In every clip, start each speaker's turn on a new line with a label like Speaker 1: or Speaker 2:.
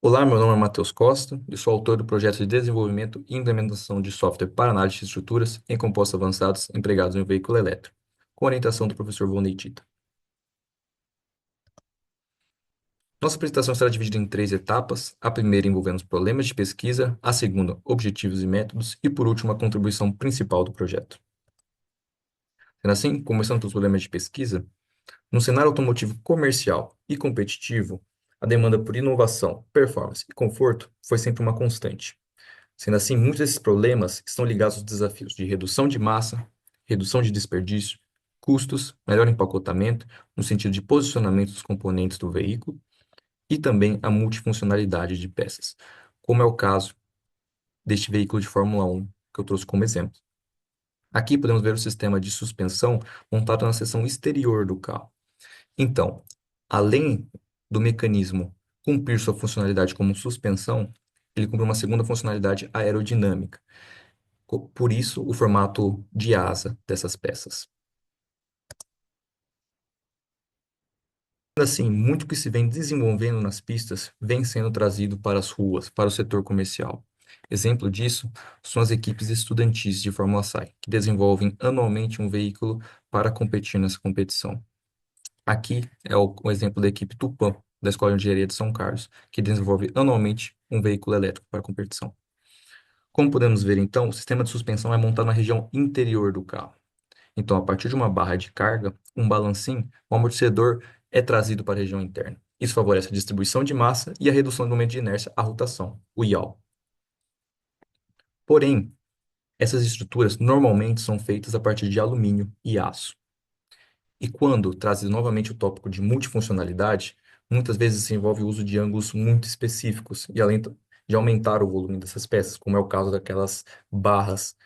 Speaker 1: Olá, meu nome é Matheus Costa, eu sou autor do projeto de desenvolvimento e implementação de software para análise de estruturas em compostos avançados empregados em um veículo elétrico, com orientação do professor Volney Tita. Nossa apresentação será dividida em três etapas, a primeira envolvendo os problemas de pesquisa, a segunda, objetivos e métodos, e por último, a contribuição principal do projeto. Sendo assim, começando pelos problemas de pesquisa, no cenário automotivo comercial e competitivo, a demanda por inovação, performance e conforto foi sempre uma constante. Sendo assim, muitos desses problemas estão ligados aos desafios de redução de massa, redução de desperdício, custos, melhor empacotamento, no sentido de posicionamento dos componentes do veículo, e também a multifuncionalidade de peças, como é o caso deste veículo de Fórmula 1 que eu trouxe como exemplo. Aqui podemos ver o sistema de suspensão montado na seção exterior do carro. Então, além do mecanismo cumprir sua funcionalidade como suspensão, ele cumpre uma segunda funcionalidade aerodinâmica. Por isso, o formato de asa dessas peças. Assim, muito que se vem desenvolvendo nas pistas vem sendo trazido para as ruas, para o setor comercial. Exemplo disso são as equipes estudantis de Fórmula SAI, que desenvolvem anualmente um veículo para competir nessa competição. Aqui é o exemplo da equipe Tupã, da Escola de Engenharia de São Carlos, que desenvolve anualmente um veículo elétrico para competição. Como podemos ver, então, o sistema de suspensão é montado na região interior do carro. Então, a partir de uma barra de carga, um balancinho, o amortecedor é trazido para a região interna. Isso favorece a distribuição de massa e a redução do momento de inércia à rotação, o yaw. Porém, essas estruturas normalmente são feitas a partir de alumínio e aço. E quando trazido novamente o tópico de multifuncionalidade, muitas vezes se envolve o uso de ângulos muito específicos e além de aumentar o volume dessas peças, como é o caso daquelas barras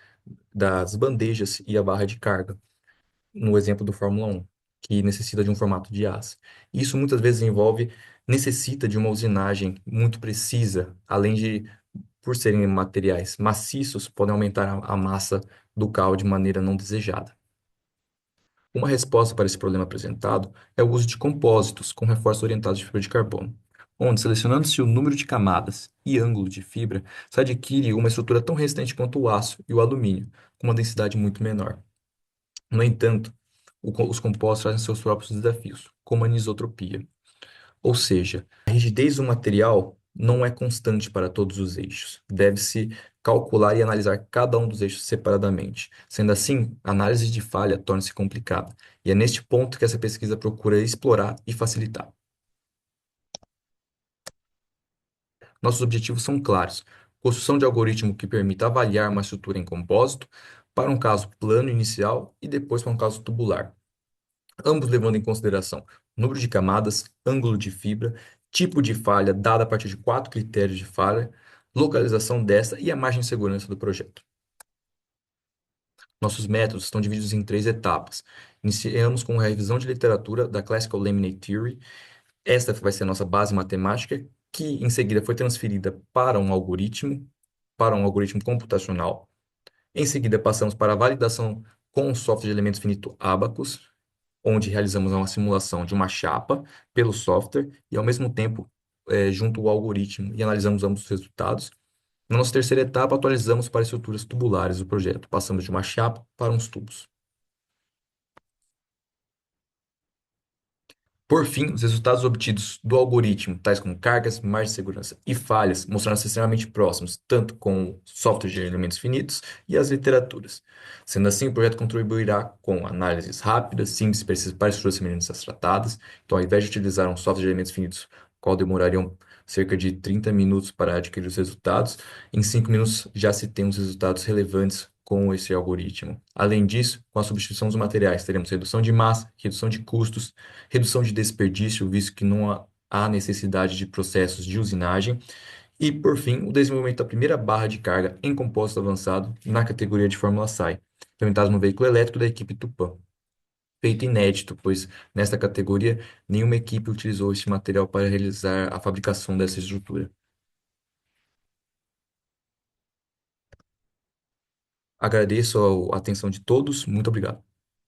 Speaker 1: das bandejas e a barra de carga, no exemplo do Fórmula 1, que necessita de um formato de aço. Isso muitas vezes necessita de uma usinagem muito precisa, além de, por serem materiais maciços, podem aumentar a massa do carro de maneira não desejada. Uma resposta para esse problema apresentado é o uso de compósitos com reforços orientados de fibra de carbono, onde, selecionando-se o número de camadas e ângulo de fibra, se adquire uma estrutura tão resistente quanto o aço e o alumínio, com uma densidade muito menor. No entanto, os compostos trazem seus próprios desafios, como a anisotropia. Ou seja, a rigidez do material não é constante para todos os eixos. Deve-se calcular e analisar cada um dos eixos separadamente. Sendo assim, a análise de falha torna-se complicada. E é neste ponto que essa pesquisa procura explorar e facilitar. Nossos objetivos são claros: construção de algoritmo que permita avaliar uma estrutura em compósito para um caso plano inicial e depois para um caso tubular, ambos levando em consideração número de camadas, ângulo de fibra, tipo de falha dada a partir de quatro critérios de falha, localização desta e a margem de segurança do projeto. Nossos métodos estão divididos em três etapas. Iniciamos com a revisão de literatura da Classical Laminate Theory. Esta vai ser a nossa base matemática, que em seguida foi transferida para um algoritmo computacional. Em seguida, passamos para a validação com o software de elementos finito Abacus, onde realizamos uma simulação de uma chapa pelo software e, ao mesmo tempo, junto ao algoritmo e analisamos ambos os resultados. Na nossa terceira etapa, atualizamos para estruturas tubulares do projeto. Passamos de uma chapa para uns tubos. Por fim, os resultados obtidos do algoritmo, tais como cargas, margem de segurança e falhas, mostraram-se extremamente próximos, tanto com o software de elementos finitos e as literaturas. Sendo assim, o projeto contribuirá com análises rápidas, simples e precisas para estruturas semelhantes às tratadas. Então, ao invés de utilizar um software de elementos finitos, qual demorariam cerca de 30 minutos para adquirir os resultados, em 5 minutos já se tem os resultados relevantes com esse algoritmo. Além disso, com a substituição dos materiais, teremos redução de massa, redução de custos, redução de desperdício, visto que não há necessidade de processos de usinagem, e, por fim, o desenvolvimento da primeira barra de carga em compósito avançado na categoria de Fórmula SAI, implementado no veículo elétrico da equipe Tupã. Feito inédito, pois nesta categoria nenhuma equipe utilizou este material para realizar a fabricação dessa estrutura. Agradeço a atenção de todos, muito obrigado.